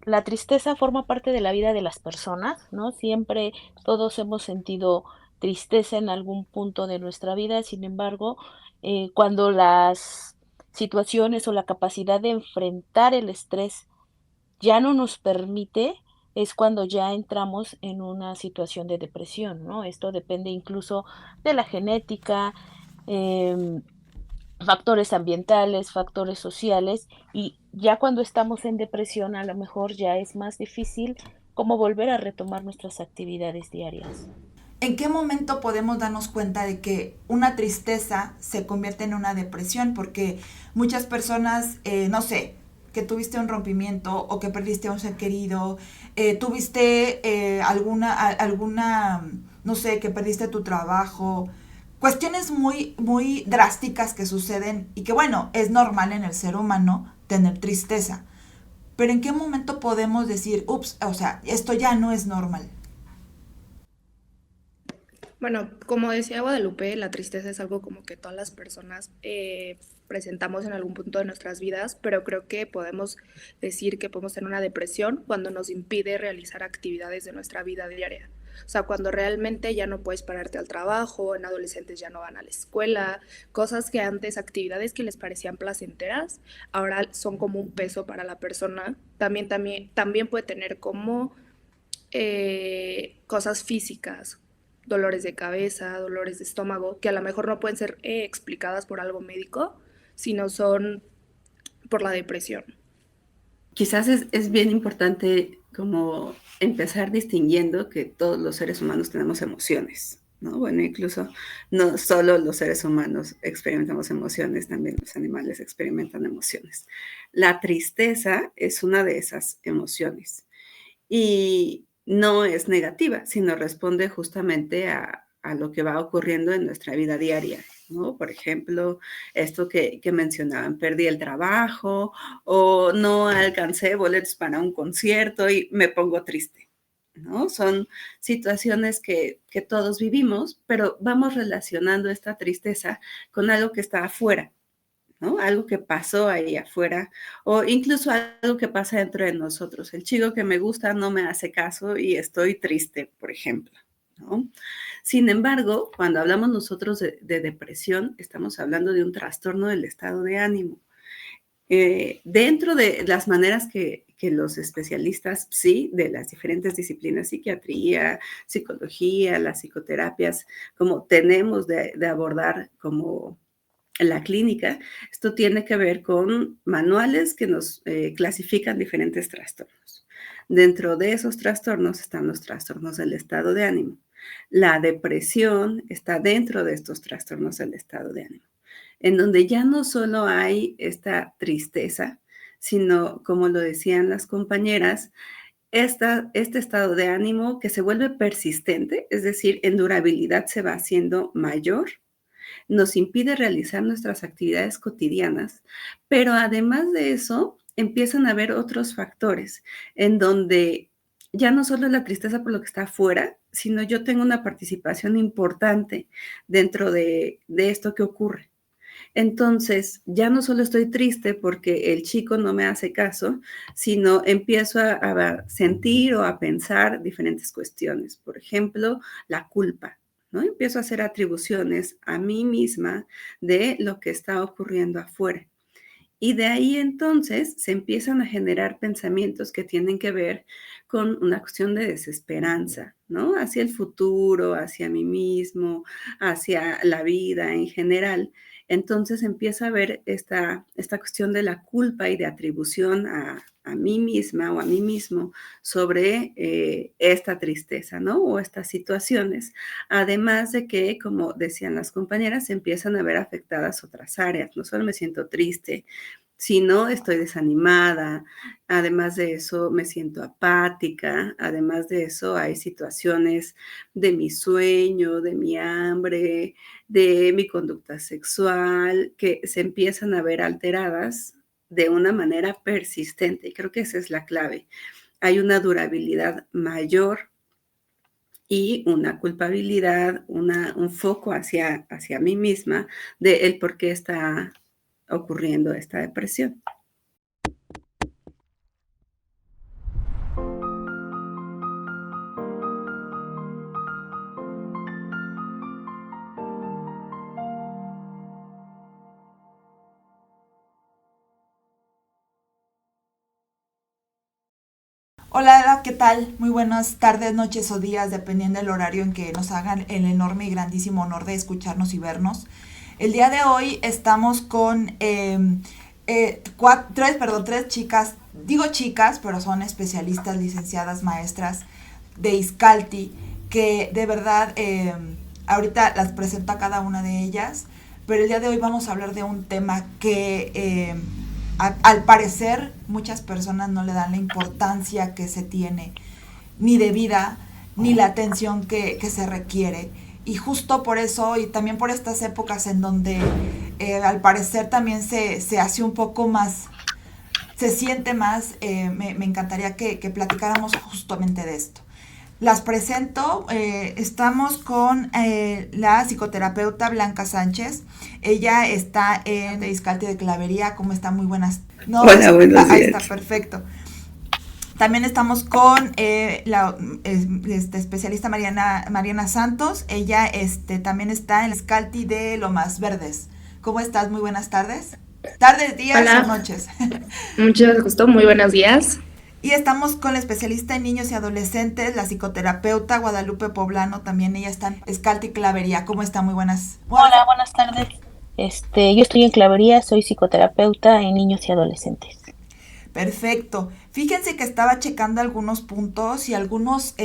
la tristeza forma parte de la vida de las personas, ¿no? Siempre todos hemos sentido tristeza en algún punto de nuestra vida, sin embargo, cuando las situaciones o la capacidad de enfrentar el estrés ya no nos permite, es cuando ya entramos en una situación de depresión, ¿no? Esto depende incluso de la genética, em, factores ambientales, factores sociales, y ya cuando estamos en depresión, a lo mejor ya es más difícil como volver a retomar nuestras actividades diarias. ¿En qué momento podemos darnos cuenta de que una tristeza se convierte en una depresión? Porque muchas personas, no sé, que tuviste un rompimiento o que perdiste a un ser querido, tuviste alguna, no sé, que perdiste tu trabajo, cuestiones muy drásticas que suceden y que bueno, es normal en el ser humano tener tristeza. Pero ¿en qué momento podemos decir, ups, o sea, esto ya no es normal? Bueno, como decía Guadalupe, la tristeza es algo como que todas las personas presentamos en algún punto de nuestras vidas, pero creo que podemos decir que podemos tener una depresión cuando nos impide realizar actividades de nuestra vida diaria. O sea, cuando realmente ya no puedes pararte al trabajo, en adolescentes ya no van a la escuela, cosas que antes, actividades que les parecían placenteras, ahora son como un peso para la persona. También puede tener como cosas físicas, dolores de cabeza, dolores de estómago, que a lo mejor no pueden ser explicadas por algo médico, sino son por la depresión. Quizás es bien importante como empezar distinguiendo que todos los seres humanos tenemos emociones, ¿no? Bueno, incluso no solo los seres humanos experimentamos emociones, también los animales experimentan emociones. La tristeza es una de esas emociones y no es negativa, sino responde justamente a lo que va ocurriendo en nuestra vida diaria, ¿no? Por ejemplo, esto que mencionaban, perdí el trabajo o no alcancé boletos para un concierto y me pongo triste, ¿no? Son situaciones que todos vivimos, pero vamos relacionando esta tristeza con algo que está afuera, ¿no? Algo que pasó ahí afuera o incluso algo que pasa dentro de nosotros. El chico que me gusta no me hace caso y estoy triste, por ejemplo, ¿no? Sin embargo, cuando hablamos nosotros de depresión, estamos hablando de un trastorno del estado de ánimo. Dentro de las maneras que los especialistas, sí, de las diferentes disciplinas, psiquiatría, psicología, las psicoterapias, como tenemos de abordar como en la clínica, esto tiene que ver con manuales que nos clasifican diferentes trastornos. Dentro de esos trastornos están los trastornos del estado de ánimo. La depresión está dentro de estos trastornos del estado de ánimo, en donde ya no solo hay esta tristeza, sino, como lo decían las compañeras, este estado de ánimo que se vuelve persistente, es decir, en durabilidad se va haciendo mayor, nos impide realizar nuestras actividades cotidianas, pero además de eso, empiezan a haber otros factores en donde ya no solo la tristeza por lo que está afuera, sino yo tengo una participación importante dentro de esto que ocurre. Entonces, ya no solo estoy triste porque el chico no me hace caso, sino empiezo a sentir o a pensar diferentes cuestiones. Por ejemplo, la culpa, ¿no? Empiezo a hacer atribuciones a mí misma de lo que está ocurriendo afuera. Y de ahí entonces se empiezan a generar pensamientos que tienen que ver con una cuestión de desesperanza, ¿no? Hacia el futuro, hacia mí mismo, hacia la vida en general. Entonces empieza a haber esta cuestión de la culpa y de atribución a mí misma o a mí mismo sobre esta tristeza, ¿no? O estas situaciones. Además de que, como decían las compañeras, se empiezan a ver afectadas otras áreas. No solo me siento triste, si no, estoy desanimada, además de eso me siento apática, además de eso hay situaciones de mi sueño, de mi hambre, de mi conducta sexual, que se empiezan a ver alteradas de una manera persistente. Y creo que esa es la clave. Hay una durabilidad mayor y una culpabilidad, un foco hacia mí misma de el por qué está ocurriendo esta depresión. Hola, ¿qué tal? Muy buenas tardes, noches o días, dependiendo del horario en que nos hagan el enorme y grandísimo honor de escucharnos y vernos. El día de hoy estamos con tres chicas, digo chicas, pero son especialistas, licenciadas, maestras de Iscalti, que de verdad ahorita las presento a cada una de ellas, pero el día de hoy vamos a hablar de un tema que al parecer muchas personas no le dan la importancia que se tiene, ni de vida, ni la atención que se requiere. Y justo por eso, y también por estas épocas en donde al parecer también se hace un poco más, se siente más, me encantaría que platicáramos justamente de esto. Las presento, estamos con la psicoterapeuta Blanca Sánchez. Ella está en Iscalti de Clavería. ¿Cómo está? Muy buenas. No, Hola, buenos ahí está, días. perfecto. También estamos con la especialista Mariana Santos. Ella también está en Iscalti de Lomas Verdes. ¿Cómo estás? Muy buenas tardes. Tardes, días o Hola, noches. mucho gusto, muy buenos días. Y estamos con la especialista en niños y adolescentes, la psicoterapeuta Guadalupe Poblano, también ella está en Escalti Clavería. ¿Cómo está? Muy buenas. Hola, buenas tardes. Yo estoy en Clavería, soy psicoterapeuta en niños y adolescentes. Perfecto. Fíjense que estaba checando algunos puntos y algunos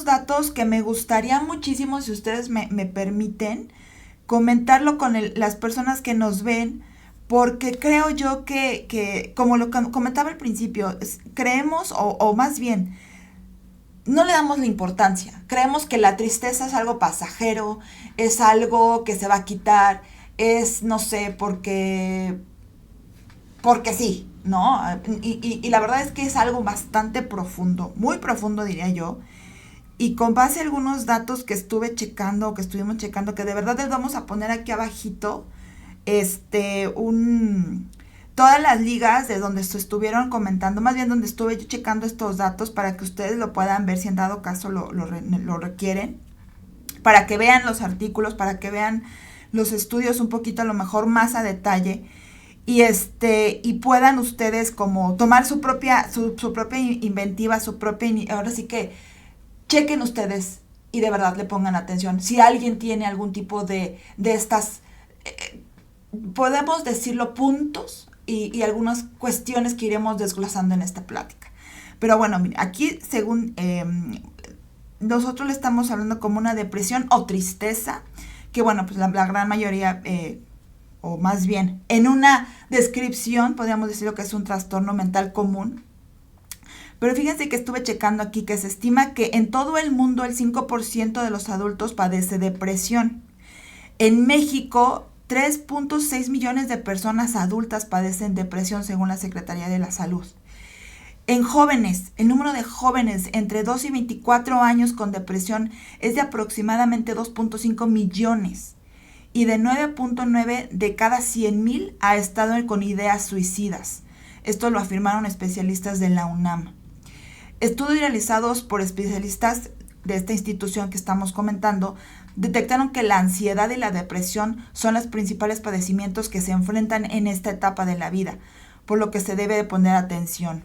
datos que me gustaría muchísimo, si ustedes me permiten, comentarlo con las personas que nos ven, porque creo yo que como lo comentaba al principio, creemos, o más bien, no le damos la importancia. Creemos que la tristeza es algo pasajero, es algo que se va a quitar, es, no sé, porque sí, ¿no? Y la verdad es que es algo bastante profundo, muy profundo diría yo. Y con base a algunos datos que estuve checando, que estuvimos checando, que de verdad les vamos a poner aquí abajito, todas las ligas de donde se estuvieron comentando, más bien donde estuve yo checando estos datos para que ustedes lo puedan ver si en dado caso lo requieren, para que vean los artículos, para que vean los estudios un poquito a lo mejor más a detalle y puedan ustedes como tomar su propia inventiva, ahora sí que chequen ustedes y de verdad le pongan atención. Si alguien tiene algún tipo de estas, podemos decirlo, puntos y algunas cuestiones que iremos desglosando en esta plática. Pero bueno, mire, aquí según nosotros le estamos hablando como una depresión o tristeza, que bueno, pues la gran mayoría, o más bien, en una descripción podríamos decir que es un trastorno mental común. Pero fíjense que estuve checando aquí que se estima que en todo el mundo el 5% de los adultos padece depresión. En México, 3.6 millones de personas adultas padecen depresión según la Secretaría de la Salud. En jóvenes, el número de jóvenes entre 2 y 24 años con depresión es de aproximadamente 2.5 millones y de 9.9 de cada 100,000 ha estado con ideas suicidas. Esto lo afirmaron especialistas de la UNAM. Estudios realizados por especialistas de esta institución que estamos comentando detectaron que la ansiedad y la depresión son los principales padecimientos que se enfrentan en esta etapa de la vida, por lo que se debe de poner atención.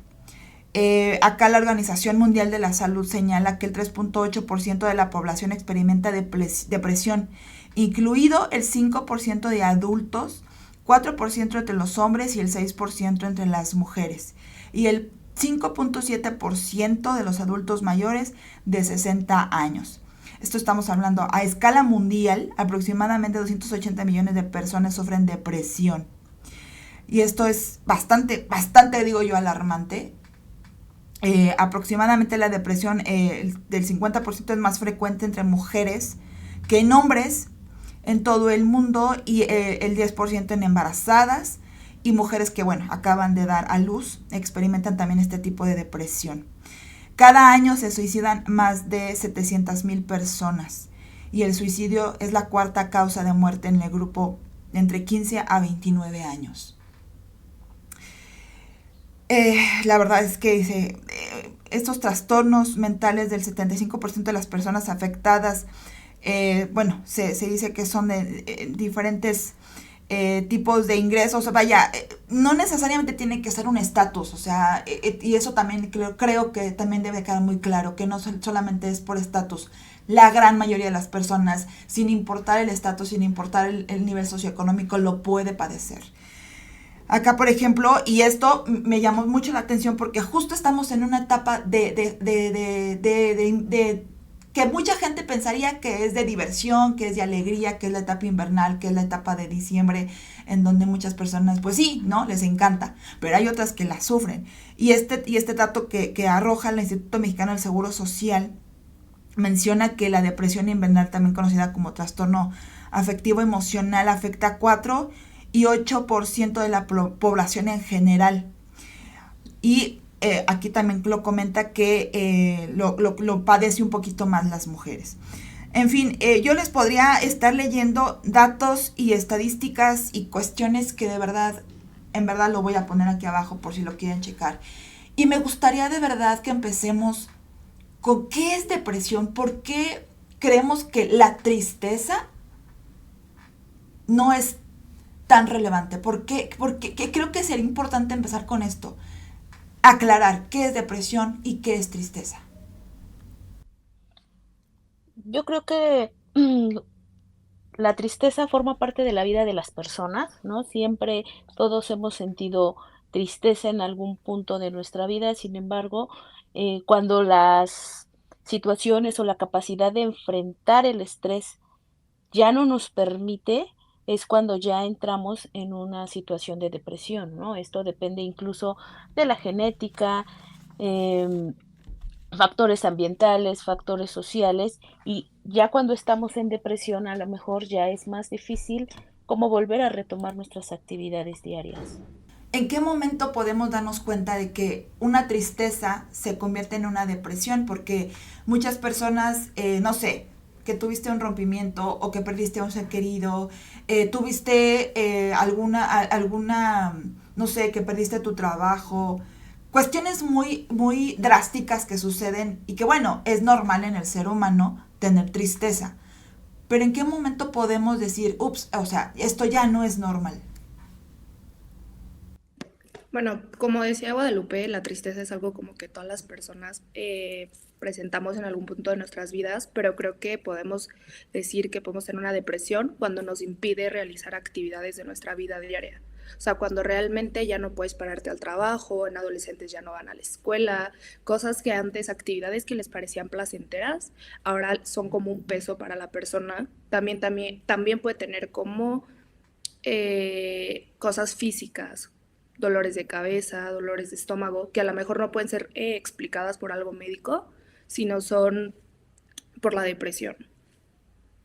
Acá la Organización Mundial de la Salud señala que el 3.8% de la población experimenta depresión, incluido el 5% de adultos, 4% entre los hombres y el 6% entre las mujeres, y el 5.7% de los adultos mayores de 60 años. Esto estamos hablando a escala mundial, aproximadamente 280 millones de personas sufren depresión. Y esto es bastante, digo yo, alarmante. Aproximadamente la depresión del 50% es más frecuente entre mujeres que en hombres en todo el mundo y el 10% en embarazadas y mujeres que, bueno, acaban de dar a luz, experimentan también este tipo de depresión. Cada año se suicidan más de 700,000 personas y el suicidio es la cuarta causa de muerte en el grupo de entre 15 a 29 años. La verdad es que estos trastornos mentales del 75% de las personas afectadas, se dice que son de diferentes tipos de ingresos, vaya, no necesariamente tiene que ser un estatus, o sea, y eso también creo que también debe quedar muy claro, que no solamente es por estatus. La gran mayoría de las personas, sin importar el estatus, sin importar el nivel socioeconómico, lo puede padecer. Acá, por ejemplo, y esto me llamó mucho la atención porque justo estamos en una etapa de que mucha gente pensaría que es de diversión, que es de alegría, que es la etapa invernal, que es la etapa de diciembre, en donde muchas personas, pues sí, ¿no? Les encanta, pero hay otras que la sufren. Y este dato que arroja el Instituto Mexicano del Seguro Social menciona que la depresión invernal, también conocida como trastorno afectivo emocional, afecta a 4 y 8% de la población en general. Y aquí también lo comenta que lo padece un poquito más las mujeres. En fin, yo les podría estar leyendo datos y estadísticas y cuestiones que de verdad, en verdad lo voy a poner aquí abajo por si lo quieren checar. Y me gustaría de verdad que empecemos con qué es depresión, por qué creemos que la tristeza no es tan relevante, porque creo que sería importante empezar con esto, aclarar qué es depresión y qué es tristeza. Yo creo que la tristeza forma parte de la vida de las personas, ¿no? Siempre todos hemos sentido tristeza en algún punto de nuestra vida, sin embargo, cuando las situaciones o la capacidad de enfrentar el estrés ya no nos permite, es cuando ya entramos en una situación de depresión, ¿no? Esto depende incluso de la genética, em, factores ambientales, factores sociales, y ya cuando estamos en depresión, a lo mejor ya es más difícil como volver a retomar nuestras actividades diarias. ¿En qué momento podemos darnos cuenta de que una tristeza se convierte en una depresión? Porque muchas personas, no sé, que tuviste un rompimiento o que perdiste a un ser querido, tuviste alguna, no sé, que perdiste tu trabajo, cuestiones muy drásticas que suceden y que bueno, es normal en el ser humano tener tristeza. Pero ¿en qué momento podemos decir, ups, o sea, esto ya no es normal? Bueno, como decía Guadalupe, la tristeza es algo como que todas las personas presentamos en algún punto de nuestras vidas, pero creo que podemos decir que podemos tener una depresión cuando nos impide realizar actividades de nuestra vida diaria. O sea, cuando realmente ya no puedes pararte al trabajo, en adolescentes ya no van a la escuela, cosas que antes, actividades que les parecían placenteras, ahora son como un peso para la persona. También puede tener como cosas físicas, dolores de cabeza, dolores de estómago, que a lo mejor no pueden ser explicadas por algo médico, sino son por la depresión.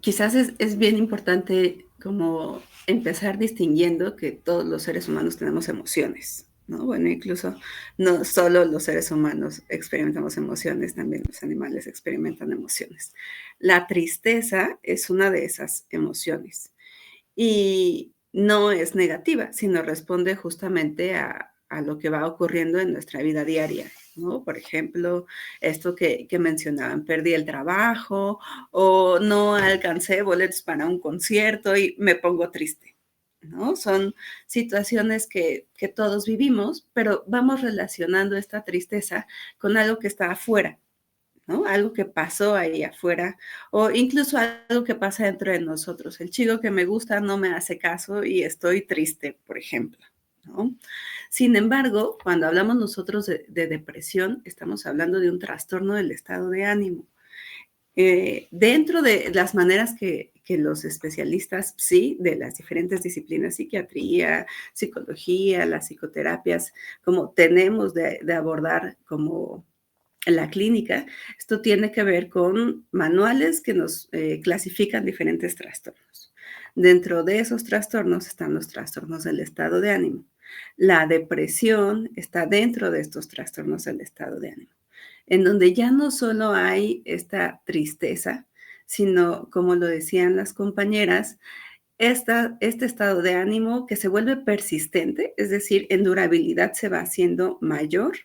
Quizás es bien importante como empezar distinguiendo que todos los seres humanos tenemos emociones, ¿no? Bueno, incluso no solo los seres humanos experimentamos emociones, también los animales experimentan emociones. La tristeza es una de esas emociones y no es negativa, sino responde justamente a lo que va ocurriendo en nuestra vida diaria, ¿no? Por ejemplo, esto que mencionaban, perdí el trabajo o no alcancé boletos para un concierto y me pongo triste, ¿no? Son situaciones que todos vivimos, pero vamos relacionando esta tristeza con algo que está afuera, ¿no? Algo que pasó ahí afuera o incluso algo que pasa dentro de nosotros. El chico que me gusta no me hace caso y estoy triste, por ejemplo, ¿no? Sin embargo, cuando hablamos nosotros de depresión, estamos hablando de un trastorno del estado de ánimo. Dentro de las maneras que los especialistas, sí, de las diferentes disciplinas, psiquiatría, psicología, las psicoterapias, como tenemos de abordar como en la clínica, esto tiene que ver con manuales que nos clasifican diferentes trastornos. Dentro de esos trastornos están los trastornos del estado de ánimo. La depresión está dentro de estos trastornos del estado de ánimo, en donde ya no solo hay esta tristeza, sino, como lo decían las compañeras, este estado de ánimo que se vuelve persistente, es decir, en durabilidad se va haciendo mayor,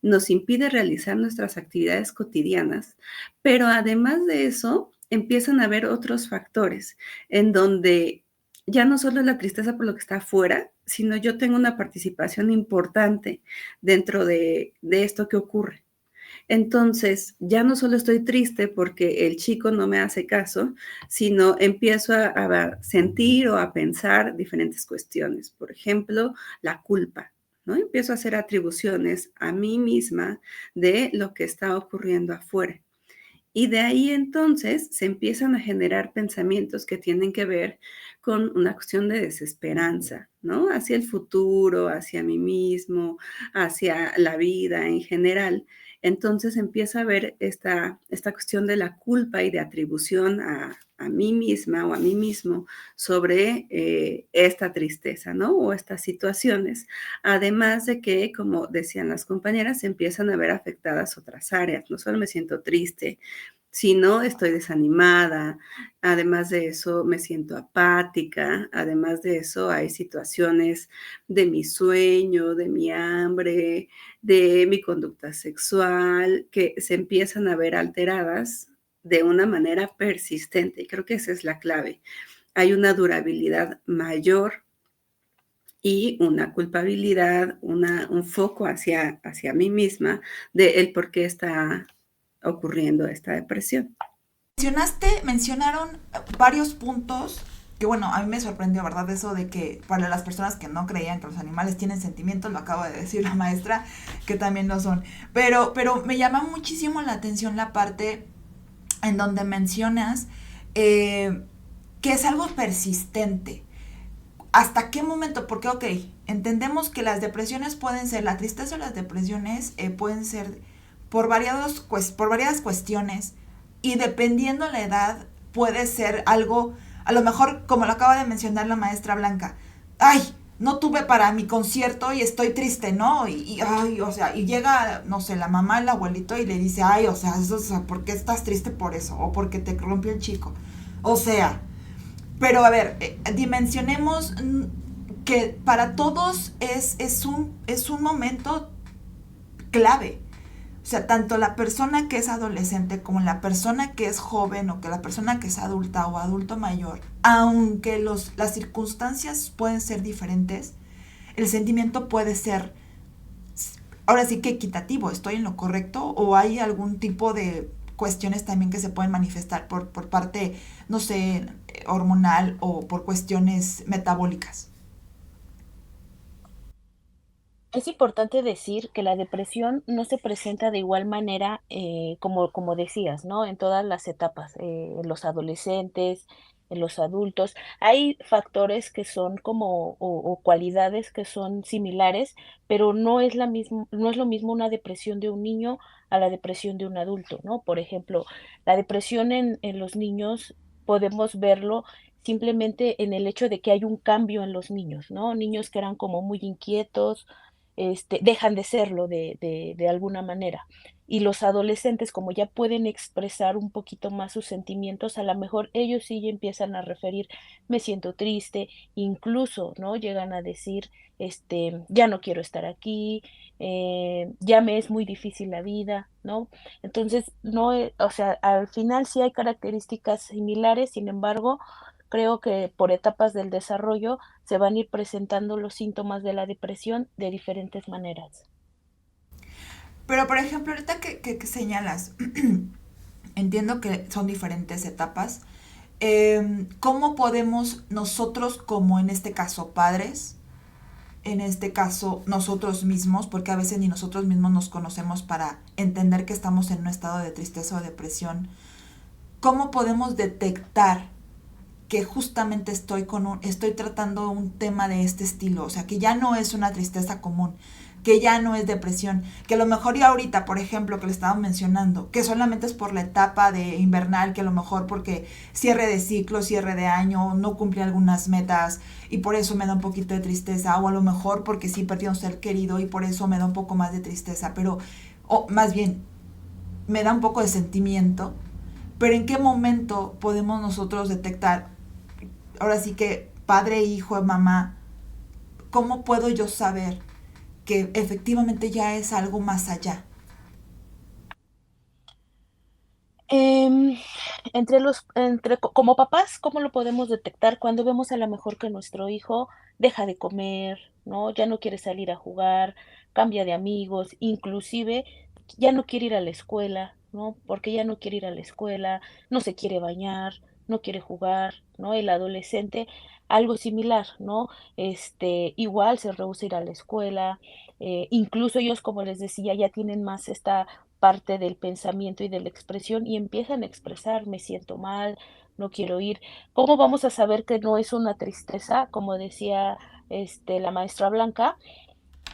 nos impide realizar nuestras actividades cotidianas, pero además de eso, empiezan a haber otros factores en donde ya no solo la tristeza por lo que está afuera, sino yo tengo una participación importante dentro de esto que ocurre. Entonces, ya no solo estoy triste porque el chico no me hace caso, sino empiezo a sentir o a pensar diferentes cuestiones. Por ejemplo, la culpa, ¿no? Empiezo a hacer atribuciones a mí misma de lo que está ocurriendo afuera. Y de ahí entonces se empiezan a generar pensamientos que tienen que ver con una cuestión de desesperanza, ¿no? Hacia el futuro, hacia mí mismo, hacia la vida en general. Entonces empieza a haber esta cuestión de la culpa y de atribución a mí misma o a mí mismo sobre esta tristeza, ¿no? O estas situaciones. Además de que, como decían las compañeras, se empiezan a ver afectadas otras áreas. No solo me siento triste, si no, estoy desanimada, además de eso me siento apática, además de eso hay situaciones de mi sueño, de mi hambre, de mi conducta sexual, que se empiezan a ver alteradas de una manera persistente. Y creo que esa es la clave. Hay una durabilidad mayor y una culpabilidad, un foco hacia mí misma de el por qué está ocurriendo esta depresión. Mencionaron varios puntos que bueno, a mí me sorprendió, ¿verdad? Eso de que para las personas que no creían que los animales tienen sentimientos, lo acaba de decir la maestra, que también lo son. Pero me llama muchísimo la atención la parte en donde mencionas que es algo persistente. ¿Hasta qué momento? Porque, ok, entendemos que las depresiones pueden ser, la tristeza o las depresiones pueden ser por varias cuestiones y dependiendo la edad puede ser algo, a lo mejor como lo acaba de mencionar la maestra Blanca, ay, no tuve para mi concierto y estoy triste, ¿no? Ay, o sea, y llega, no sé, la mamá, el abuelito y le dice, ay, o sea, eso, o sea, ¿por qué estás triste por eso? O porque te rompió el chico. O sea, pero a ver, dimensionemos que para todos es un momento clave. O sea, tanto la persona que es adolescente como la persona que es joven o que la persona que es adulta o adulto mayor, aunque las circunstancias pueden ser diferentes, el sentimiento puede ser, ahora sí que equitativo, ¿estoy en lo correcto? ¿O hay algún tipo de cuestiones también que se pueden manifestar por parte, no sé, hormonal o por cuestiones metabólicas? Es importante decir que la depresión no se presenta de igual manera, como decías, ¿no? En todas las etapas, en los adolescentes, en los adultos. Hay factores que son como, o cualidades que son similares, pero no es lo mismo una depresión de un niño a la depresión de un adulto, ¿no? Por ejemplo, la depresión en los niños podemos verlo simplemente en el hecho de que hay un cambio en los niños, ¿no? Niños que eran como muy inquietos, dejan de serlo de alguna manera. Y los adolescentes, como ya pueden expresar un poquito más sus sentimientos, a lo mejor ellos sí ya empiezan a referir, me siento triste, incluso, ¿no? Llegan a decir, ya no quiero estar aquí, ya me es muy difícil la vida, ¿no? Entonces, no, o sea, al final sí hay características similares, sin embargo, creo que por etapas del desarrollo se van a ir presentando los síntomas de la depresión de diferentes maneras. Pero, por ejemplo, ahorita que señalas, entiendo que son diferentes etapas. ¿Cómo podemos nosotros, como en este caso padres, en este caso nosotros mismos, porque a veces ni nosotros mismos nos conocemos para entender que estamos en un estado de tristeza o depresión, cómo podemos detectar que justamente estoy tratando un tema de este estilo, o sea, que ya no es una tristeza común, que ya no es depresión, que a lo mejor ya ahorita, por ejemplo, que le estaba mencionando, que solamente es por la etapa de invernal, que a lo mejor porque cierre de ciclo, cierre de año, no cumplí algunas metas y por eso me da un poquito de tristeza, o a lo mejor porque sí perdí a un ser querido y por eso me da un poco más de tristeza, pero, o más bien, me da un poco de sentimiento, pero ¿en qué momento podemos nosotros detectar, ahora sí que padre, hijo, mamá, cómo puedo yo saber que efectivamente ya es algo más allá? Em, como papás, ¿cómo lo podemos detectar? Cuando vemos a lo mejor que nuestro hijo deja de comer, ¿no? Ya no quiere salir a jugar, cambia de amigos, inclusive ya no quiere ir a la escuela, ¿no? Porque ya no quiere ir a la escuela, no se quiere bañar, no quiere jugar, ¿no? El adolescente, algo similar, ¿no? Igual se rehúsa a ir a la escuela, incluso ellos, como les decía, ya tienen más esta parte del pensamiento y de la expresión y empiezan a expresar, me siento mal, no quiero ir. ¿Cómo vamos a saber que no es una tristeza? Como decía la maestra Blanca,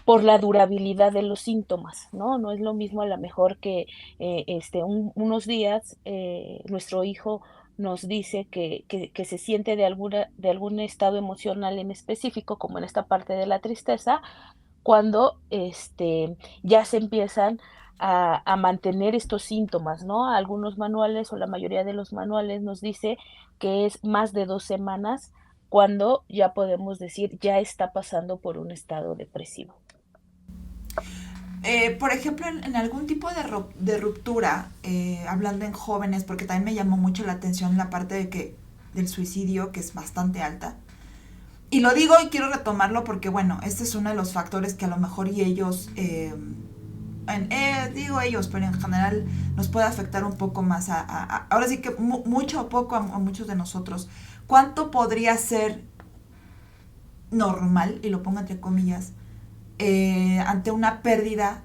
por la durabilidad de los síntomas, ¿no? No es lo mismo a lo mejor que unos días nuestro hijo nos dice que se siente de algún estado emocional en específico, como en esta parte de la tristeza, cuando, ya se empiezan a mantener estos síntomas, ¿no? Algunos manuales, o la mayoría de los manuales nos dice que es más de 2 semanas, cuando ya podemos decir, ya está pasando por un estado depresivo. Por ejemplo, en algún tipo de ruptura, hablando en jóvenes, porque también me llamó mucho la atención la parte del suicidio, que es bastante alta. Y lo digo y quiero retomarlo porque, bueno, este es uno de los factores que a lo mejor y ellos, digo ellos, pero en general nos puede afectar un poco más ahora sí que mucho o poco a muchos de nosotros. ¿Cuánto podría ser normal, y lo pongo entre comillas, ante una pérdida?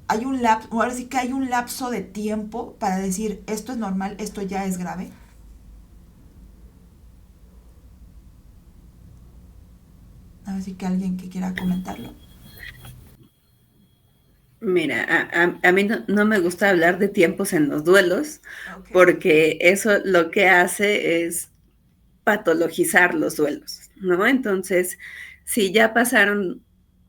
Hay un lapso, ahora sí que hay un lapso de tiempo para decir esto es normal, esto ya es grave. Así que alguien que quiera comentarlo. Mira, a mí no me gusta hablar de tiempos en los duelos, Okay. porque eso lo que hace es patologizar los duelos, ¿no? Entonces, si ya pasaron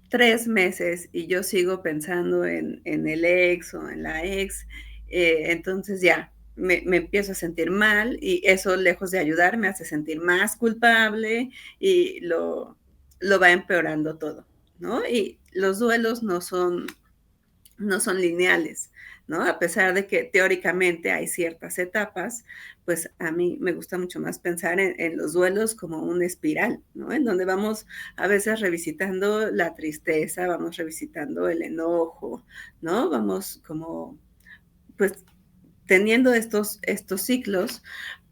3 meses y yo sigo pensando en el ex o en la ex, entonces ya me empiezo a sentir mal y eso, lejos de ayudar, me hace sentir más culpable y lo va empeorando todo, ¿no? Y los duelos no son lineales, ¿no? A pesar de que teóricamente hay ciertas etapas, pues a mí me gusta mucho más pensar en los duelos como una espiral, ¿no? En donde vamos a veces revisitando la tristeza, vamos revisitando el enojo, ¿no? Vamos como, pues, teniendo estos ciclos,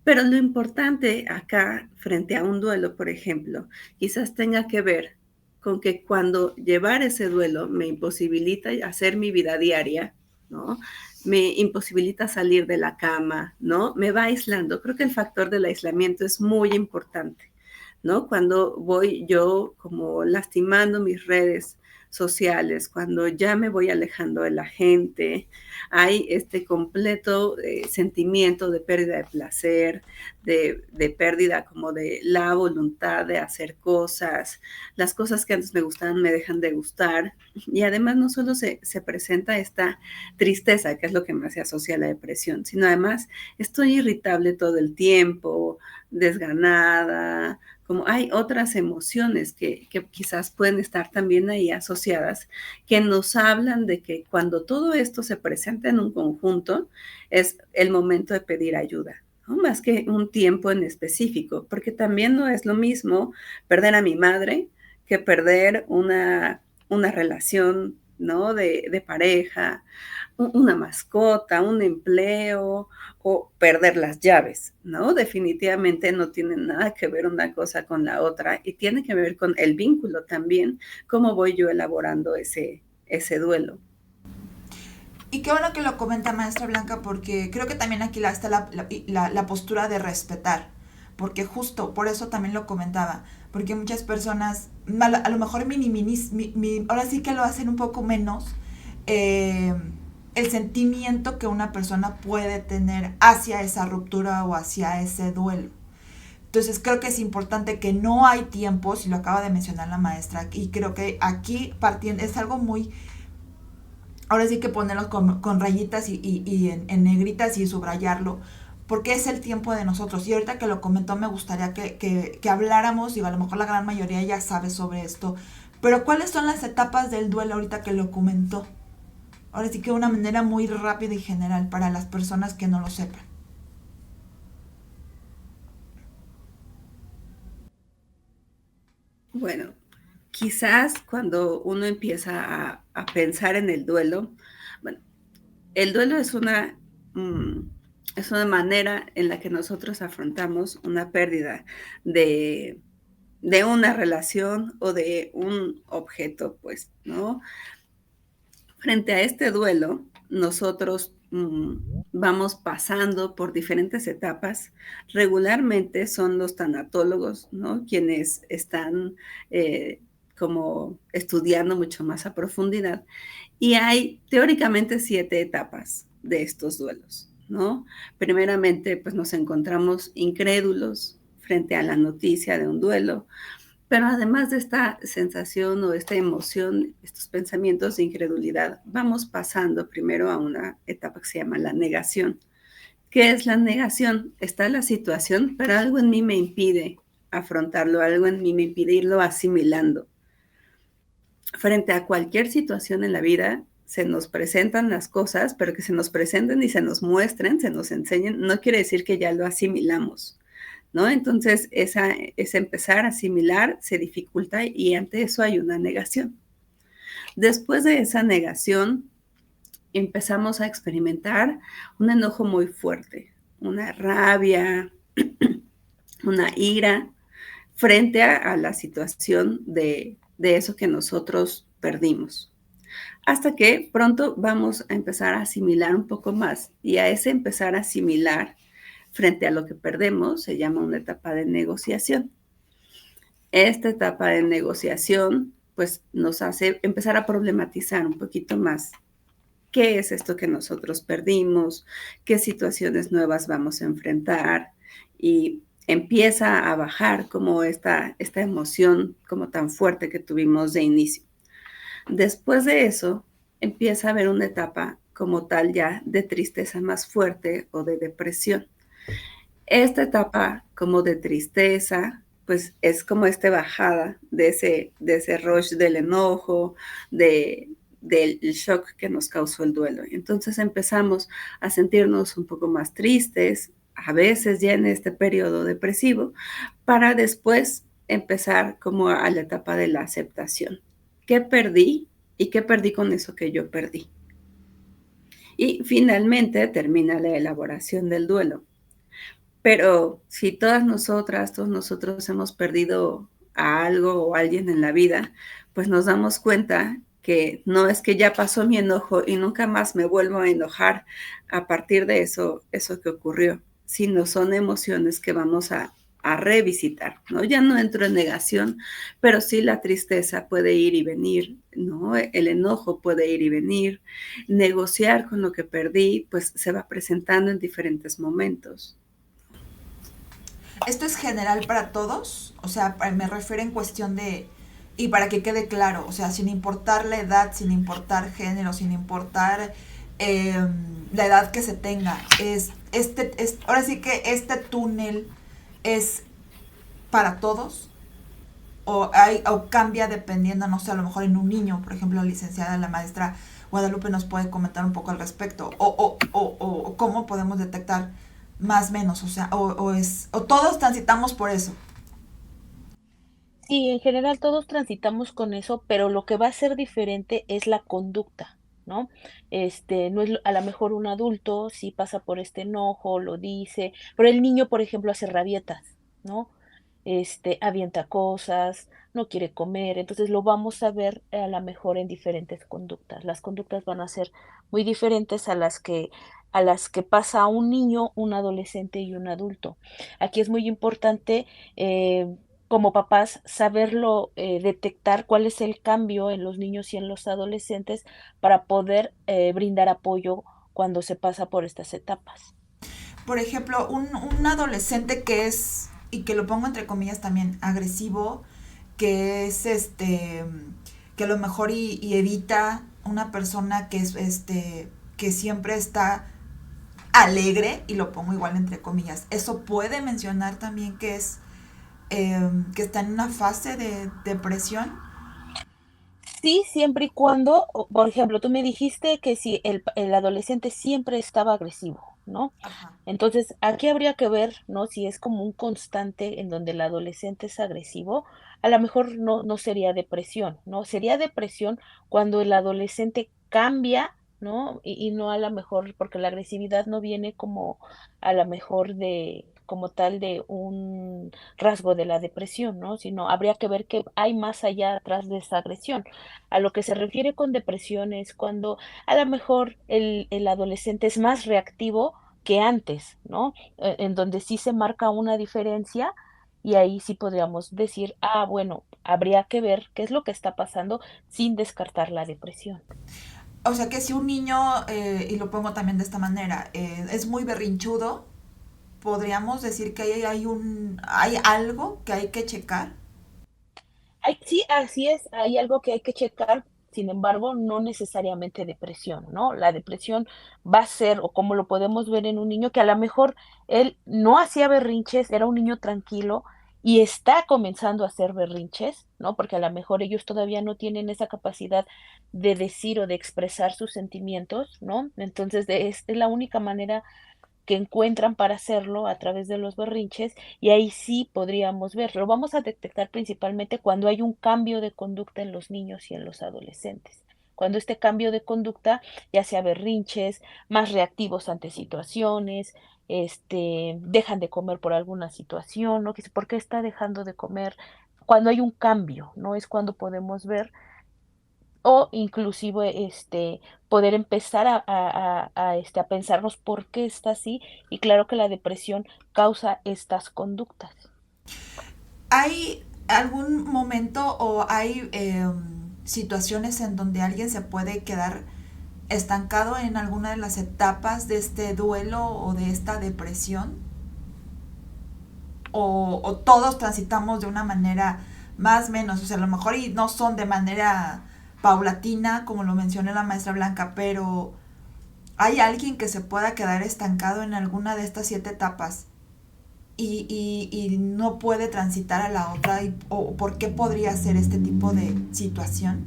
pero lo importante acá, frente a un duelo, por ejemplo, quizás tenga que ver con que cuando llevar ese duelo me imposibilita hacer mi vida diaria, ¿no? Me imposibilita salir de la cama, ¿no? Me va aislando. Creo que el factor del aislamiento es muy importante, ¿no? Cuando voy yo como lastimando mis redes sociales, cuando ya me voy alejando de la gente, hay este completo sentimiento de pérdida de placer, de pérdida como de la voluntad de hacer cosas, las cosas que antes me gustaban me dejan de gustar, y además no solo se presenta esta tristeza, que es lo que más se asocia a la depresión, sino además estoy irritable todo el tiempo, desganada, como hay otras emociones que quizás pueden estar también ahí asociadas, que nos hablan de que cuando todo esto se presenta en un conjunto, es el momento de pedir ayuda, ¿no? Más que un tiempo en específico, porque también no es lo mismo perder a mi madre que perder una relación, ¿no? De pareja, una mascota, un empleo o perder las llaves, ¿no? Definitivamente no tienen nada que ver una cosa con la otra y tiene que ver con el vínculo también, cómo voy yo elaborando ese duelo. Y qué bueno que lo comenta maestra Blanca, porque creo que también aquí está la postura de respetar, porque justo por eso también lo comentaba, porque muchas personas a lo mejor ahora sí que lo hacen un poco menos, eh, el sentimiento que una persona puede tener hacia esa ruptura o hacia ese duelo. Entonces creo que es importante que no hay tiempos, y lo acaba de mencionar la maestra, y creo que aquí partiendo es algo muy, ahora sí que ponerlo con rayitas y en negritas y subrayarlo, porque es el tiempo de nosotros. Y ahorita que lo comentó, me gustaría que habláramos, digo, a lo mejor la gran mayoría ya sabe sobre esto, pero ¿cuáles son las etapas del duelo ahorita que lo comentó? Ahora sí que de una manera muy rápida y general para las personas que no lo sepan. Bueno, quizás cuando uno empieza a pensar en el duelo, bueno, el duelo es una manera en la que nosotros afrontamos una pérdida de, de una relación o de un objeto, pues, ¿no? Frente a este duelo, nosotros vamos pasando por diferentes etapas. Regularmente son los tanatólogos, ¿no? Quienes están como estudiando mucho más a profundidad. Y hay teóricamente 7 etapas de estos duelos, ¿no? Primeramente, pues nos encontramos incrédulos frente a la noticia de un duelo, pero además de esta sensación o esta emoción, estos pensamientos de incredulidad, vamos pasando primero a una etapa que se llama la negación. ¿Qué es la negación? Está la situación, pero algo en mí me impide afrontarlo, algo en mí me impide irlo asimilando. Frente a cualquier situación en la vida, se nos presentan las cosas, pero que se nos presenten y se nos muestren, se nos enseñen, no quiere decir que ya lo asimilamos, ¿no? Entonces, esa empezar a asimilar se dificulta y ante eso hay una negación. Después de esa negación, empezamos a experimentar un enojo muy fuerte, una rabia, una ira frente a la situación de eso que nosotros perdimos. Hasta que pronto vamos a empezar a asimilar un poco más y a ese empezar a asimilar frente a lo que perdemos se llama una etapa de negociación. Esta etapa de negociación pues nos hace empezar a problematizar un poquito más qué es esto que nosotros perdimos, qué situaciones nuevas vamos a enfrentar y empieza a bajar como esta emoción como tan fuerte que tuvimos de inicio. Después de eso, empieza a haber una etapa como tal ya de tristeza más fuerte o de depresión. Esta etapa como de tristeza, pues es como esta bajada de ese rush del enojo, del shock que nos causó el duelo. Entonces empezamos a sentirnos un poco más tristes, a veces ya en este periodo depresivo, para después empezar como a la etapa de la aceptación. ¿Qué perdí y qué perdí con eso que yo perdí? Y finalmente termina la elaboración del duelo. Pero si todas nosotras, todos nosotros hemos perdido a algo o a alguien en la vida, pues nos damos cuenta que no es que ya pasó mi enojo y nunca más me vuelvo a enojar a partir de eso que ocurrió, sino son emociones que vamos a revisitar, ¿no? Ya no entro en negación, pero sí la tristeza puede ir y venir, ¿no? El enojo puede ir y venir, negociar con lo que perdí, pues se va presentando en diferentes momentos. ¿Esto es general para todos? O sea, me refiero en cuestión de, y para que quede claro, o sea, sin importar la edad, sin importar género, sin importar eh, la edad que se tenga, ahora sí que este túnel es para todos o cambia dependiendo, no sé, a lo mejor en un niño, por ejemplo, la licenciada, la maestra Guadalupe nos puede comentar un poco al respecto, o cómo podemos detectar más o menos, o sea, o todos transitamos por eso. Sí, en general todos transitamos con eso, pero lo que va a ser diferente es la conducta, ¿no? No es a lo mejor un adulto sí pasa por este enojo, lo dice, pero el niño, por ejemplo, hace rabietas, ¿no? Avienta cosas, no quiere comer, entonces lo vamos a ver a lo mejor en diferentes conductas. Las conductas van a ser muy diferentes a las que pasa un niño, un adolescente y un adulto. Aquí es muy importante como papás, saberlo, detectar cuál es el cambio en los niños y en los adolescentes para poder, brindar apoyo cuando se pasa por estas etapas. Por ejemplo, un adolescente que es, y que lo pongo entre comillas también, agresivo, que es que a lo mejor y evita una persona que es que siempre está alegre, y lo pongo igual entre comillas. Eso puede mencionar también que está en una fase de depresión. Sí, siempre y cuando, por ejemplo, tú me dijiste que si el adolescente siempre estaba agresivo. ¿no? Ajá. Entonces, aquí habría que ver, ¿no? Si es como un constante en donde el adolescente es agresivo, a lo mejor no sería depresión, ¿no? Sería depresión cuando el adolescente cambia, ¿no? Y no a lo mejor, porque la agresividad no viene como a lo mejor de como tal de un rasgo de la depresión, ¿no? Sino habría que ver qué hay más allá atrás de esa agresión. A lo que se refiere con depresión es cuando a lo mejor el adolescente es más reactivo que antes, ¿no? En donde sí se marca una diferencia y ahí sí podríamos decir, ah, bueno, habría que ver qué es lo que está pasando sin descartar la depresión. O sea que si un niño, y lo pongo también de esta manera, es muy berrinchudo, podríamos decir que hay algo que hay que checar. Sí, así es, hay algo que hay que checar, sin embargo, no necesariamente depresión, ¿no? La depresión va a ser, o como lo podemos ver en un niño que a lo mejor él no hacía berrinches, era un niño tranquilo y está comenzando a hacer berrinches, ¿no? Porque a lo mejor ellos todavía no tienen esa capacidad de decir o de expresar sus sentimientos, ¿no? Entonces, es la única manera que encuentran para hacerlo a través de los berrinches y ahí sí podríamos ver. Lo vamos a detectar principalmente cuando hay un cambio de conducta en los niños y en los adolescentes. Cuando este cambio de conducta, ya sea berrinches, más reactivos ante situaciones, dejan de comer por alguna situación, ¿no? Que dice, ¿por qué está dejando de comer? Cuando hay un cambio, ¿no? Es cuando podemos ver o inclusive, poder empezar a pensarnos por qué está así, y claro que la depresión causa estas conductas. ¿Hay algún momento o hay situaciones en donde alguien se puede quedar estancado en alguna de las etapas de este duelo o de esta depresión? O todos transitamos de una manera más o menos, o sea, a lo mejor y no son de manera paulatina, como lo mencionó la maestra Blanca, pero ¿hay alguien que se pueda quedar estancado en alguna de estas 7 etapas y no puede transitar a la otra? ¿O por qué podría ser este tipo de situación?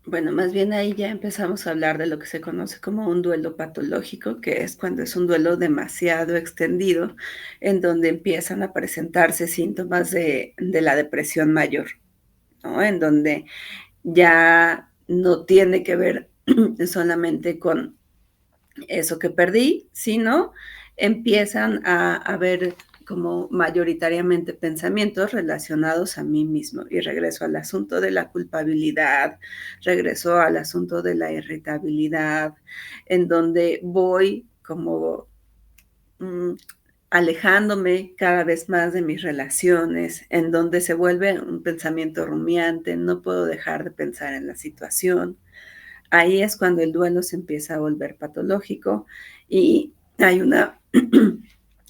Bueno, más bien ahí ya empezamos a hablar de lo que se conoce como un duelo patológico, que es cuando es un duelo demasiado extendido, en donde empiezan a presentarse síntomas de la depresión mayor, ¿no? En donde ya no tiene que ver solamente con eso que perdí, sino empiezan a ver como mayoritariamente pensamientos relacionados a mí mismo. Y regreso al asunto de la culpabilidad, regreso al asunto de la irritabilidad, en donde voy como alejándome cada vez más de mis relaciones, en donde se vuelve un pensamiento rumiante, no puedo dejar de pensar en la situación. Ahí es cuando el duelo se empieza a volver patológico y hay una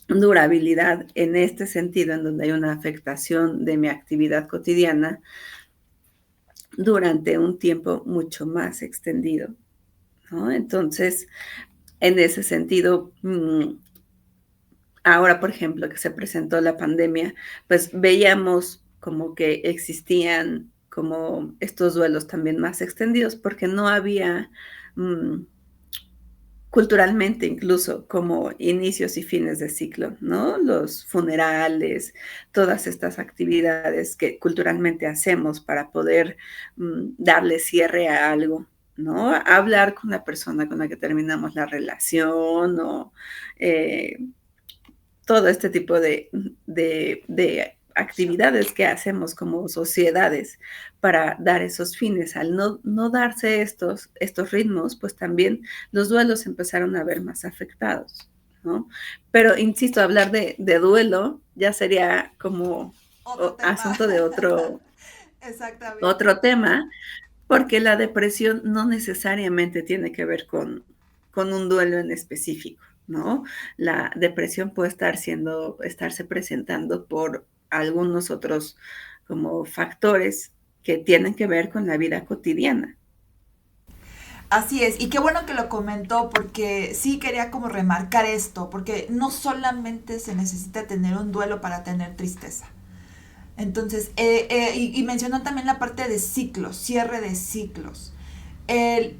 durabilidad en este sentido, en donde hay una afectación de mi actividad cotidiana durante un tiempo mucho más extendido, ¿no? Entonces, en ese sentido, ahora, por ejemplo, que se presentó la pandemia, pues veíamos como que existían como estos duelos también más extendidos, porque no había culturalmente incluso como inicios y fines de ciclo, ¿no? Los funerales, todas estas actividades que culturalmente hacemos para poder darle cierre a algo, ¿no? Hablar con la persona con la que terminamos la relación o todo este tipo de actividades que hacemos como sociedades para dar esos fines. Al no darse estos ritmos, pues también los duelos empezaron a ver más afectados, ¿no? Pero, insisto, hablar de duelo ya sería como Otro tema. asunto de Exactamente. otro tema, porque la depresión no necesariamente tiene que ver con un duelo en específico, ¿no? La depresión puede estarse presentando por algunos otros como factores que tienen que ver con la vida cotidiana. Así es, y qué bueno que lo comentó porque sí quería como remarcar esto, porque no solamente se necesita tener un duelo para tener tristeza. Entonces, y mencionó también la parte de ciclos, cierre de ciclos.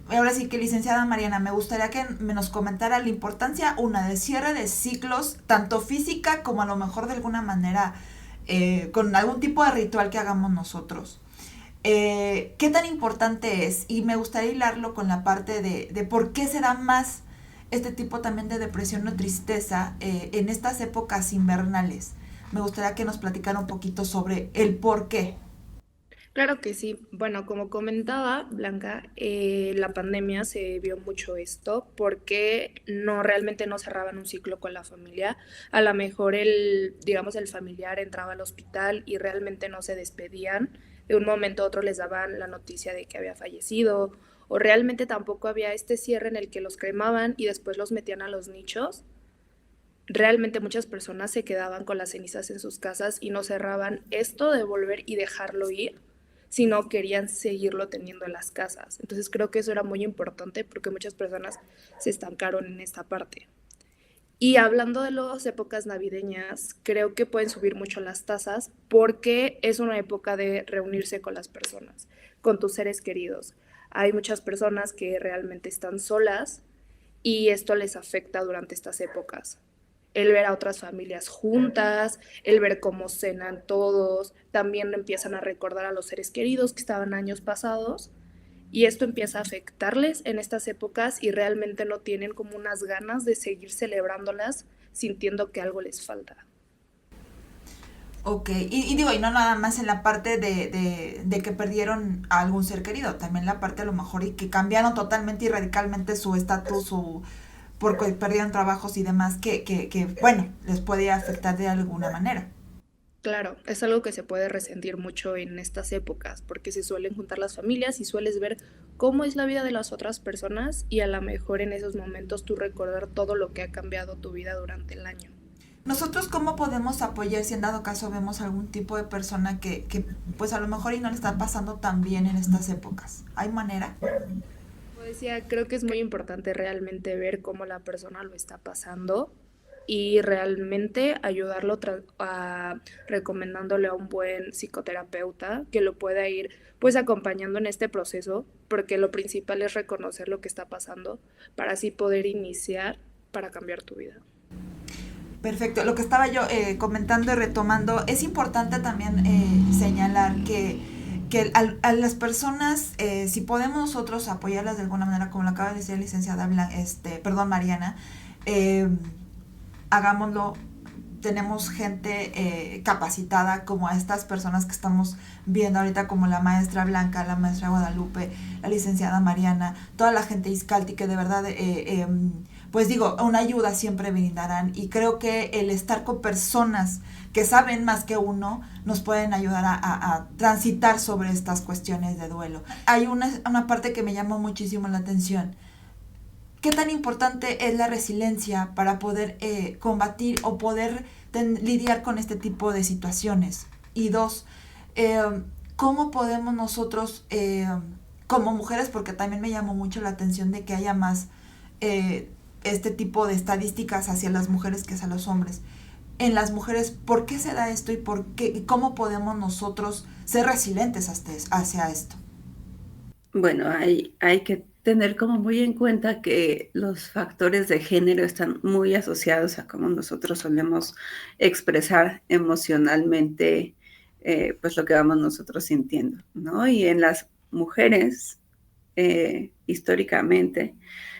Ahora sí que, licenciada Mariana, me gustaría que nos comentara la importancia, una, de cierre de ciclos, tanto física como a lo mejor de alguna manera con algún tipo de ritual que hagamos nosotros. ¿Qué tan importante es? Y me gustaría hilarlo con la parte de por qué se da más este tipo también de depresión o tristeza en estas épocas invernales. Me gustaría que nos platicara un poquito sobre el por qué. Claro que sí. Bueno, como comentaba Blanca, la pandemia se vio mucho esto porque no realmente no cerraban un ciclo con la familia. A lo mejor digamos, el familiar entraba al hospital y realmente no se despedían. De un momento a otro les daban la noticia de que había fallecido o realmente tampoco había este cierre en el que los cremaban y después los metían a los nichos. Realmente muchas personas se quedaban con las cenizas en sus casas y no cerraban esto de volver y dejarlo ir, sino querían seguirlo teniendo en las casas. Entonces creo que eso era muy importante porque muchas personas se estancaron en esta parte. Y hablando de las épocas navideñas, creo que pueden subir mucho las tasas porque es una época de reunirse con las personas, con tus seres queridos. Hay muchas personas que realmente están solas y esto les afecta durante estas épocas. El ver a otras familias juntas, el ver cómo cenan todos, también empiezan a recordar a los seres queridos que estaban años pasados y esto empieza a afectarles en estas épocas y realmente no tienen como unas ganas de seguir celebrándolas sintiendo que algo les falta. Ok, y digo, y no nada más en la parte de que perdieron a algún ser querido, también la parte a lo mejor y que cambiaron totalmente y radicalmente su estatus, porque perdieron trabajos y demás, que bueno, les puede afectar de alguna manera. Claro, es algo que se puede resentir mucho en estas épocas, porque se suelen juntar las familias y sueles ver cómo es la vida de las otras personas y a lo mejor en esos momentos tú recordar todo lo que ha cambiado tu vida durante el año. Nosotros, ¿cómo podemos apoyar si en dado caso vemos algún tipo de persona que pues a lo mejor y no le está pasando tan bien en estas épocas? ¿Hay manera? Como decía, creo que es muy importante realmente ver cómo la persona lo está pasando y realmente ayudarlo recomendándole a un buen psicoterapeuta que lo pueda ir pues acompañando en este proceso, porque lo principal es reconocer lo que está pasando para así poder iniciar para cambiar tu vida. Perfecto. Lo que estaba yo comentando y retomando, es importante también señalar que a las personas, si podemos nosotros apoyarlas de alguna manera, como lo acaba de decir la licenciada perdón, Mariana, eh, hagámoslo. Tenemos gente capacitada como a estas personas que estamos viendo ahorita, como la maestra Blanca, la maestra Guadalupe, la licenciada Mariana, toda la gente Iscalti que de verdad pues digo, una ayuda siempre brindarán, y creo que el estar con personas que saben más que uno nos pueden ayudar a transitar sobre estas cuestiones de duelo. Hay una parte que me llamó muchísimo la atención. ¿Qué tan importante es la resiliencia para poder combatir o poder lidiar con este tipo de situaciones? Y dos, eh, ¿cómo podemos nosotros, como mujeres, porque también me llamó mucho la atención de que haya más eh, este tipo de estadísticas hacia las mujeres que hacia los hombres? En las mujeres, ¿por qué se da esto y por qué, y cómo podemos nosotros ser resilientes hacia esto? Bueno, hay que tener como muy en cuenta que los factores de género están muy asociados a cómo nosotros solemos expresar emocionalmente pues lo que vamos nosotros sintiendo, ¿no? Y en las mujeres, históricamente,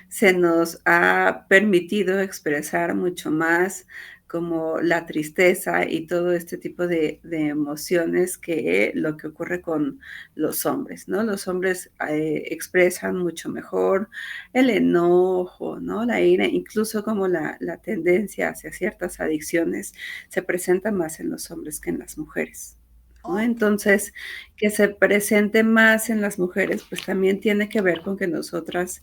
se nos ha permitido expresar mucho más como la tristeza y todo este tipo de emociones que lo que ocurre con los hombres, ¿no? Los hombres expresan mucho mejor el enojo, ¿no? La ira, incluso como la tendencia hacia ciertas adicciones se presenta más en los hombres que en las mujeres, ¿no? Ok. Entonces, que se presente más en las mujeres, pues también tiene que ver con que nosotras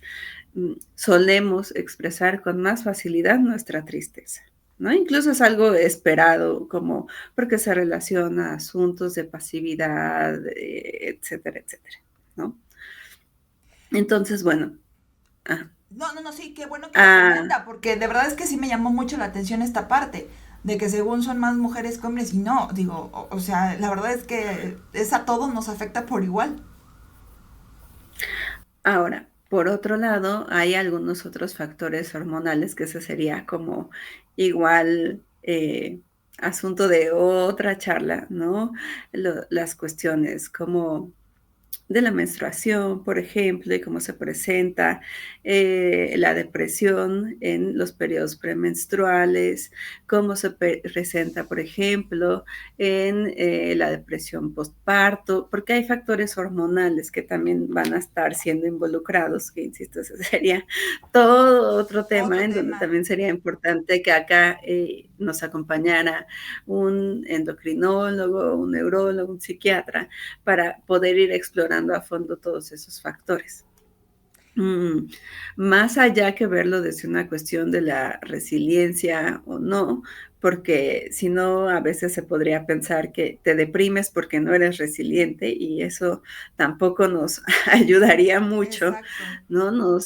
solemos expresar con más facilidad nuestra tristeza, ¿no? Incluso es algo esperado, como porque se relaciona a asuntos de pasividad, etcétera, etcétera, ¿no? Entonces, bueno. Ah, No, no, no, sí, qué bueno que lo ah, comenta, porque de verdad es que sí me llamó mucho la atención esta parte, de que según son más mujeres que hombres, y no, digo, o sea, la verdad es que es a todos nos afecta por igual. Ahora, por otro lado, hay algunos otros factores hormonales que ese sería como igual asunto de otra charla, ¿no? Las cuestiones como de la menstruación, por ejemplo, y cómo se presenta la depresión en los periodos premenstruales, cómo se presenta, por ejemplo, en la depresión postparto, porque hay factores hormonales que también van a estar siendo involucrados, que insisto, ese sería todo otro tema Otro en donde tema. también sería importante que acá nos acompañara un endocrinólogo, un neurólogo, un psiquiatra, para poder ir explorando a fondo todos esos factores. Mm, Más allá que verlo desde una cuestión de la resiliencia o no, porque si no, a veces se podría pensar que te deprimes porque no eres resiliente y eso tampoco nos ayudaría mucho, Exacto. ¿no?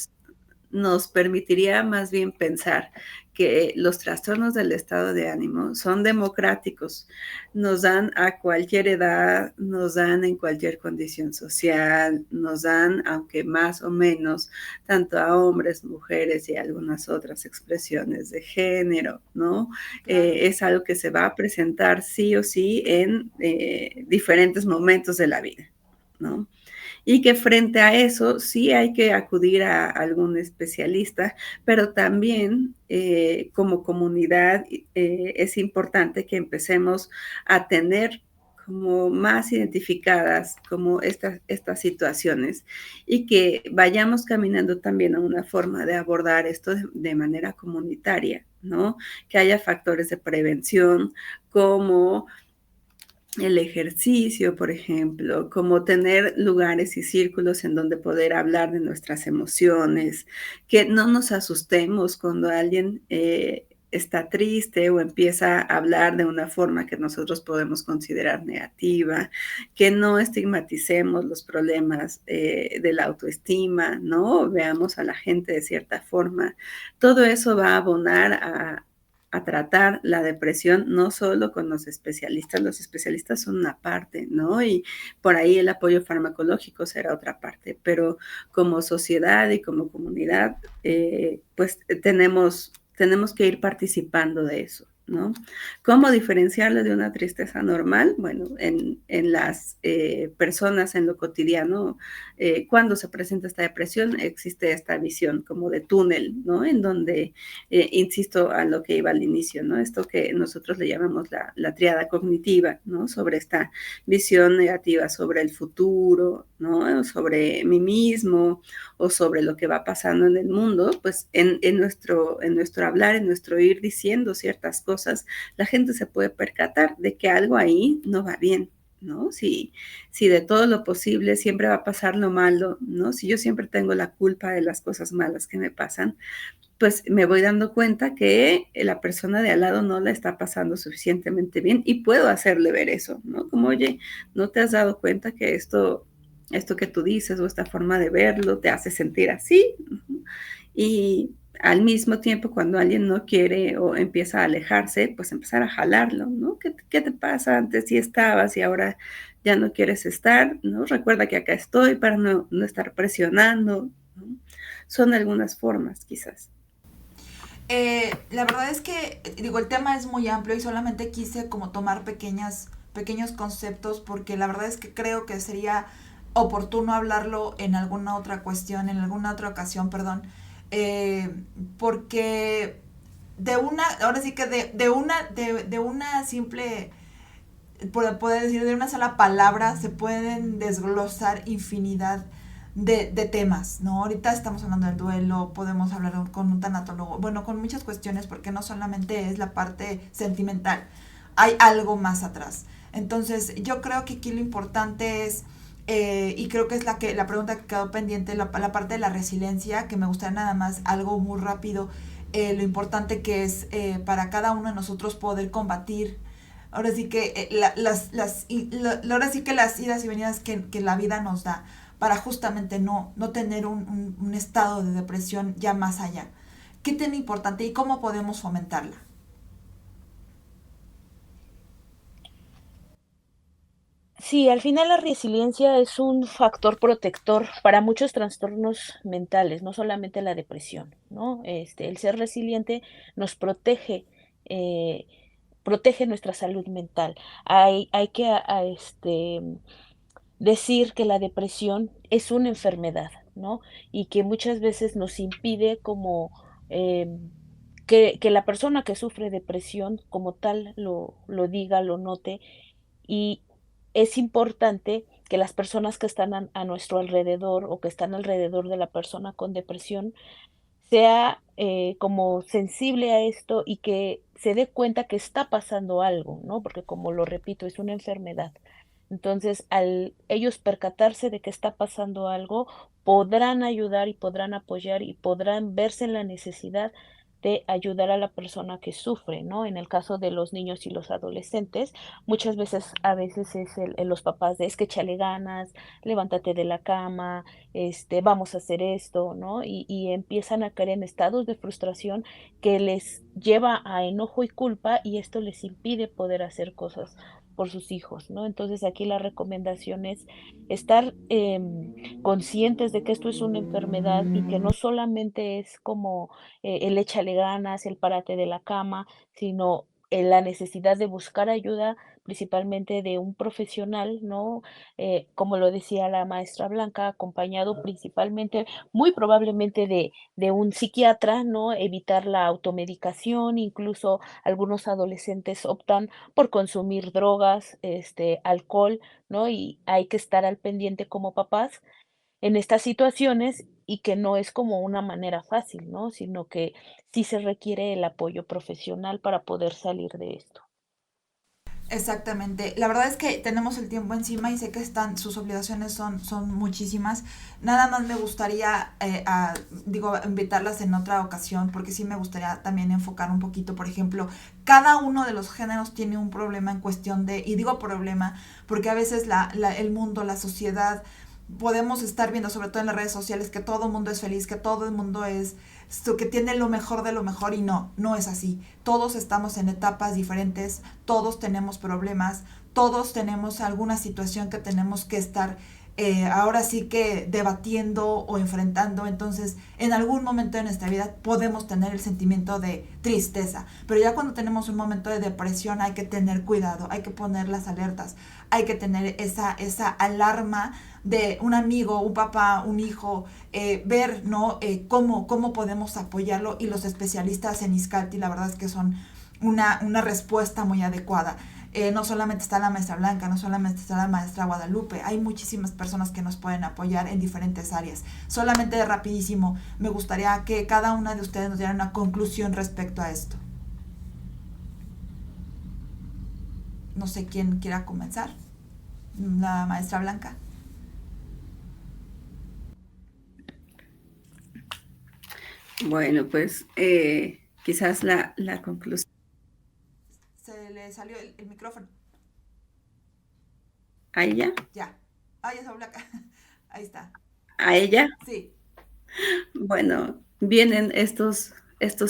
Nos permitiría más bien pensar que los trastornos del estado de ánimo son democráticos, nos dan a cualquier edad, nos dan en cualquier condición social, nos dan, aunque más o menos, tanto a hombres, mujeres y algunas otras expresiones de género, ¿no? Claro. Es algo que se va a presentar sí o sí en diferentes momentos de la vida, ¿no? Y que frente a eso sí hay que acudir a algún especialista, pero también como comunidad es importante que empecemos a tener como más identificadas como estas situaciones y que vayamos caminando también a una forma de abordar esto de manera comunitaria, ¿no? Que haya factores de prevención como el ejercicio, por ejemplo, como tener lugares y círculos en donde poder hablar de nuestras emociones, que no nos asustemos cuando alguien está triste o empieza a hablar de una forma que nosotros podemos considerar negativa, que no estigmaticemos los problemas de la autoestima, ¿no? Veamos a la gente de cierta forma. Todo eso va a abonar a tratar la depresión, no solo con los especialistas son una parte, ¿no? Y por ahí el apoyo farmacológico será otra parte, pero como sociedad y como comunidad, pues tenemos que ir participando de eso, ¿no? ¿Cómo diferenciarlo de una tristeza normal? Bueno, en las personas en lo cotidiano, cuando se presenta esta depresión, existe esta visión como de túnel, ¿no? En donde insisto a lo que iba al inicio, ¿no? Esto que nosotros le llamamos la triada cognitiva, ¿no? Sobre esta visión negativa sobre el futuro, ¿no? Sobre mí mismo o sobre lo que va pasando en el mundo, pues en nuestro hablar, en nuestro ir diciendo ciertas cosas, la gente se puede percatar de que algo ahí no va bien, ¿no? Si de todo lo posible siempre va a pasar lo malo, ¿no? Si yo siempre tengo la culpa de las cosas malas que me pasan, pues me voy dando cuenta que la persona de al lado no la está pasando suficientemente bien y puedo hacerle ver eso, ¿no? Como, oye, ¿no te has dado cuenta que esto que tú dices o esta forma de verlo te hace sentir así? Y al mismo tiempo, cuando alguien no quiere o empieza a alejarse, pues empezar a jalarlo, ¿no? ¿Qué te pasa? Antes sí estabas y ahora ya no quieres estar, ¿no? Recuerda que acá estoy para no estar presionando, ¿no? Son algunas formas, quizás. La verdad es que, digo, el tema es muy amplio y solamente quise como tomar pequeños conceptos porque la verdad es que creo que sería oportuno hablarlo en alguna otra cuestión, en alguna otra ocasión, perdón, porque ahora sí que de una simple, por poder decir, de una sola palabra se pueden desglosar infinidad de temas, ¿no? Ahorita estamos hablando del duelo, podemos hablar con un tanatólogo, bueno, con muchas cuestiones, porque no solamente es la parte sentimental, hay algo más atrás. Entonces, yo creo que aquí lo importante es, y creo que es la pregunta que quedó pendiente, la parte de la resiliencia, que me gustaría nada más algo muy rápido, lo importante que es para cada uno de nosotros poder combatir ahora sí que ahora sí que las idas y venidas que la vida nos da para justamente no tener un estado de depresión ya más allá. ¿Qué tiene importante y cómo podemos fomentarla? Sí, al final la resiliencia es un factor protector para muchos trastornos mentales, no solamente la depresión, ¿no? El ser resiliente nos protege, eh, protege nuestra salud mental. Hay que decir que la depresión es una enfermedad, ¿no? Y que muchas veces nos impide como que la persona que sufre depresión como tal lo diga, lo note, y es importante que las personas que están a nuestro alrededor o que están alrededor de la persona con depresión sea como sensible a esto y que se dé cuenta que está pasando algo, ¿no? Porque como lo repito, es una enfermedad. Entonces, al ellos percatarse de que está pasando algo, podrán ayudar y podrán apoyar y podrán verse en la necesidad de ayudar a la persona que sufre, ¿no? En el caso de los niños y los adolescentes, muchas veces, a veces es los papás de, es que échale ganas, levántate de la cama, vamos a hacer esto, ¿no? Y empiezan a caer en estados de frustración que les lleva a enojo y culpa y esto les impide poder hacer cosas por sus hijos, ¿no? Entonces aquí la recomendación es estar conscientes de que esto es una enfermedad y que no solamente es como el échale ganas, el párate de la cama, sino la necesidad de buscar ayuda principalmente de un profesional, ¿no? Como lo decía la maestra Blanca, acompañado principalmente, muy probablemente de un psiquiatra, ¿no? Evitar la automedicación, incluso algunos adolescentes optan por consumir drogas, alcohol, ¿no? Y hay que estar al pendiente como papás en estas situaciones y que no es como una manera fácil, ¿no? Sino que sí se requiere el apoyo profesional para poder salir de esto. Exactamente. La verdad es que tenemos el tiempo encima y sé que sus obligaciones son muchísimas. Nada más me gustaría, digo, invitarlas en otra ocasión, porque sí me gustaría también enfocar un poquito, por ejemplo, cada uno de los géneros tiene un problema en cuestión de, y digo problema, porque a veces el mundo, la sociedad, podemos estar viendo, sobre todo en las redes sociales, que todo el mundo es feliz, que todo el mundo es que tiene lo mejor de lo mejor y no, no es así. Todos estamos en etapas diferentes, todos tenemos problemas, todos tenemos alguna situación que tenemos que estar ahora sí que debatiendo o enfrentando. Entonces, en algún momento de nuestra vida podemos tener el sentimiento de tristeza, pero ya cuando tenemos un momento de depresión hay que tener cuidado, hay que poner las alertas, hay que tener esa alarma de un amigo, un papá, un hijo, ver, ¿no? Cómo podemos apoyarlo, y los especialistas en Iscalti la verdad es que son una respuesta muy adecuada. No solamente está la maestra Blanca, no solamente está la maestra Guadalupe, hay muchísimas personas que nos pueden apoyar en diferentes áreas. Solamente de rapidísimo, me gustaría que cada una de ustedes nos diera una conclusión respecto a esto. No sé quién quiera comenzar. La maestra Blanca. Bueno, pues quizás la conclusión Se le salió el micrófono. a ella, Ya. Ah, ya se Blanca. Ahí está. a ella. Sí. Bueno, vienen estos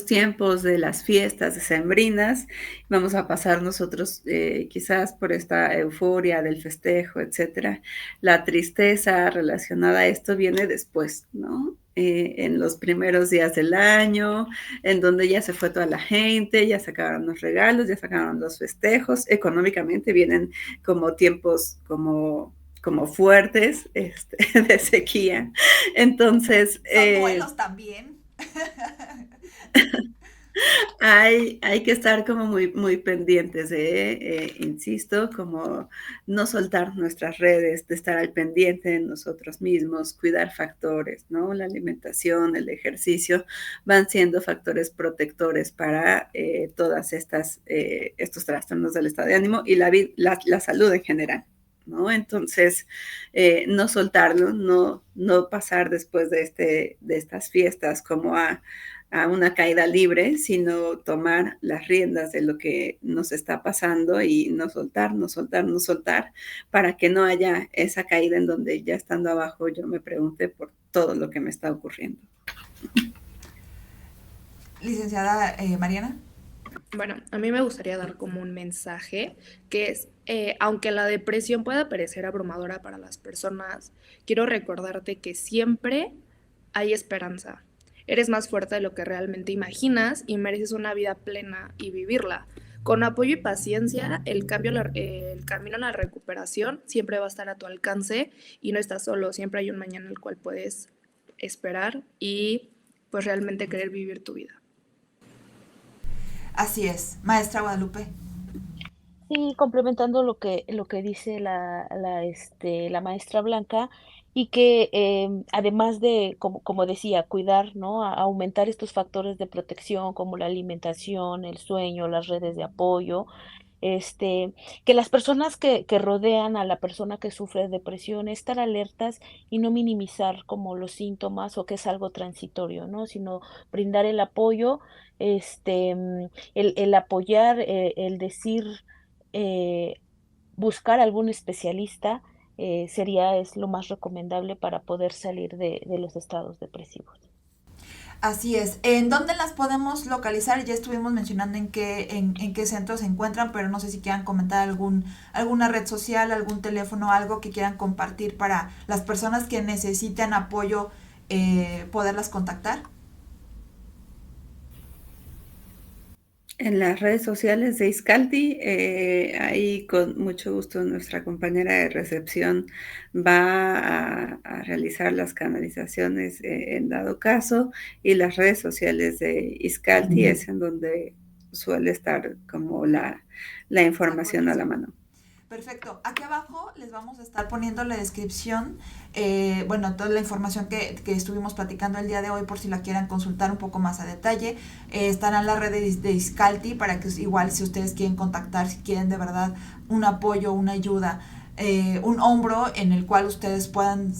tiempos de las fiestas decembrinas, vamos a pasar nosotros quizás por esta euforia del festejo, etcétera. La tristeza relacionada a esto viene después, ¿no? En los primeros días del año, en donde ya se fue toda la gente, ya se acabaron los regalos, ya se acabaron los festejos, económicamente vienen como tiempos como fuertes de sequía. Entonces, Son duelos también. hay que estar como muy pendientes insisto, como no soltar nuestras redes, de estar al pendiente de nosotros mismos, cuidar factores, ¿no? La alimentación, el ejercicio van siendo factores protectores para todas estos trastornos del estado de ánimo y la salud en general. ¿No? Entonces, no soltarlo, no pasar después de estas fiestas como a una caída libre, sino tomar las riendas de lo que nos está pasando y no soltar, no soltar, no soltar, para que no haya esa caída en donde ya estando abajo yo me pregunte por todo lo que me está ocurriendo. Licenciada Mariana. Bueno, a mí me gustaría dar como un mensaje que es, aunque la depresión pueda parecer abrumadora para las personas, quiero recordarte que siempre hay esperanza. Eres más fuerte de lo que realmente imaginas y mereces una vida plena y vivirla. Con apoyo y paciencia, el camino a la recuperación siempre va a estar a tu alcance y no estás solo. Siempre hay un mañana el cual puedes esperar y pues realmente querer vivir tu vida. Así es, maestra Guadalupe. Sí, complementando lo que dice la maestra Blanca, y que además de, como decía, cuidar, ¿no? Aumentar estos factores de protección como la alimentación, el sueño, las redes de apoyo, este, que las personas que rodean a la persona que sufre de depresión, estar alertas y no minimizar como los síntomas o que es algo transitorio, ¿no? Sino brindar el apoyo, el apoyar, el decir, eh, buscar algún especialista, es lo más recomendable para poder salir de los estados depresivos. Así es. ¿En dónde las podemos localizar? Ya estuvimos mencionando en qué centros se encuentran, pero no sé si quieran comentar alguna red social, algún teléfono, algo que quieran compartir para las personas que necesitan apoyo, poderlas contactar. En las redes sociales de Iscalti, ahí con mucho gusto nuestra compañera de recepción va a realizar las canalizaciones en dado caso, y las redes sociales de Iscalti es en donde suele estar como la información a la mano. Perfecto. Aquí abajo les vamos a estar poniendo la descripción, bueno, toda la información que estuvimos platicando el día de hoy por si la quieran consultar un poco más a detalle. Estarán las redes de Iscalti para que igual si ustedes quieren contactar, si quieren de verdad un apoyo, una ayuda, un hombro en el cual ustedes puedan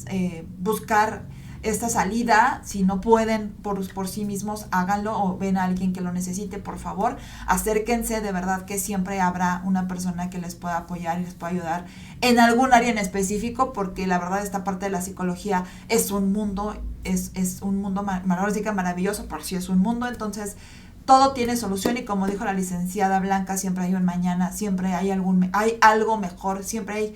buscar esta salida. Si no pueden por sí mismos, háganlo, o ven a alguien que lo necesite, por favor, acérquense, de verdad que siempre habrá una persona que les pueda apoyar y les pueda ayudar en algún área en específico, porque la verdad esta parte de la psicología es un mundo, es un mundo maravilloso, por si es un mundo, entonces todo tiene solución, y como dijo la licenciada Blanca, siempre hay un mañana, siempre hay algo mejor, siempre hay.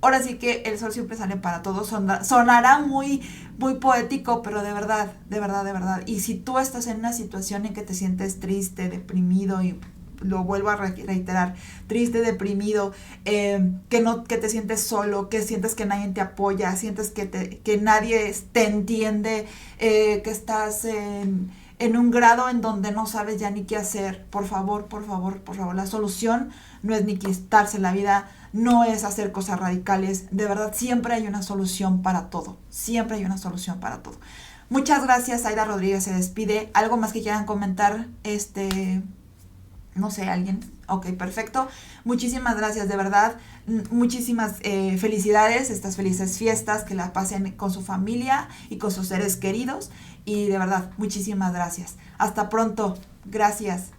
Ahora sí que el sol siempre sale para todos. Sonará muy, muy poético, pero de verdad, de verdad, de verdad. Y si tú estás en una situación en que te sientes triste, deprimido, y lo vuelvo a reiterar, triste, deprimido, que te sientes solo, que sientes que nadie te apoya, sientes que nadie te entiende, que estás en un grado en donde no sabes ya ni qué hacer, por favor, por favor, por favor, la solución no es ni quitarse la vida, no es hacer cosas radicales, de verdad siempre hay una solución para todo, siempre hay una solución para todo. Muchas gracias. Aida Rodríguez se despide. ¿Algo más que quieran comentar? No sé, alguien. Ok, perfecto. Muchísimas gracias, de verdad. Muchísimas felicidades, estas felices fiestas, que la pasen con su familia y con sus seres queridos. Y de verdad, muchísimas gracias. Hasta pronto. Gracias.